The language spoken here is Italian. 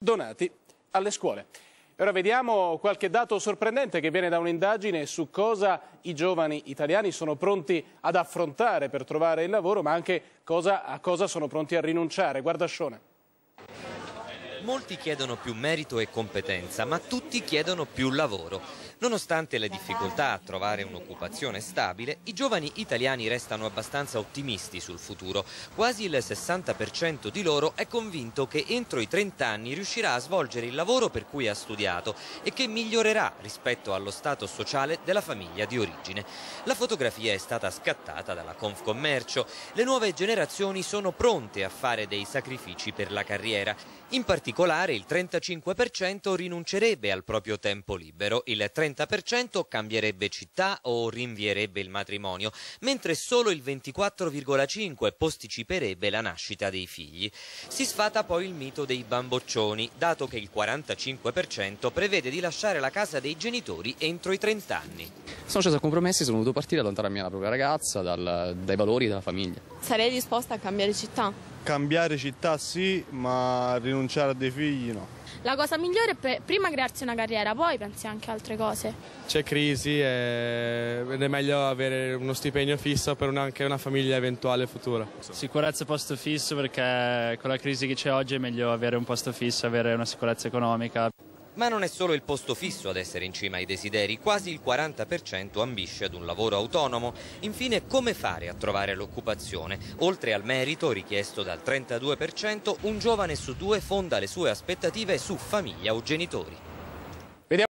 donati alle scuole. Ora vediamo qualche dato sorprendente che viene da un'indagine su cosa i giovani italiani sono pronti ad affrontare per trovare il lavoro, ma anche a cosa sono pronti a rinunciare. Guarda Scione. Molti chiedono più merito e competenza, ma tutti chiedono più lavoro. Nonostante le difficoltà a trovare un'occupazione stabile, i giovani italiani restano abbastanza ottimisti sul futuro. Quasi il 60% di loro è convinto che entro i 30 anni riuscirà a svolgere il lavoro per cui ha studiato e che migliorerà rispetto allo stato sociale della famiglia di origine. La fotografia è stata scattata dalla Confcommercio. Le nuove generazioni sono pronte a fare dei sacrifici per la carriera. In particolare il 35% rinuncerebbe al proprio tempo libero, il 30% cambierebbe città o rinvierebbe il matrimonio, mentre solo il 24,5% posticiperebbe la nascita dei figli. Si sfata poi il mito dei bamboccioni, dato che il 45% prevede di lasciare la casa dei genitori entro i 30 anni. Sono sceso a compromessi, sono voluto partire, allontanarmi dalla propria ragazza, dai valori della famiglia. Sarei disposta a cambiare città. Cambiare città sì, ma rinunciare a dei figli no. La cosa migliore è prima crearsi una carriera, poi pensi anche a altre cose. C'è crisi ed è meglio avere uno stipendio fisso per anche una famiglia eventuale futura. Sicurezza posto fisso, perché con la crisi che c'è oggi è meglio avere un posto fisso, avere una sicurezza economica. Ma non è solo il posto fisso ad essere in cima ai desideri, quasi il 40% ambisce ad un lavoro autonomo. Infine, come fare a trovare l'occupazione? Oltre al merito richiesto dal 32%, un giovane su due fonda le sue aspettative su famiglia o genitori.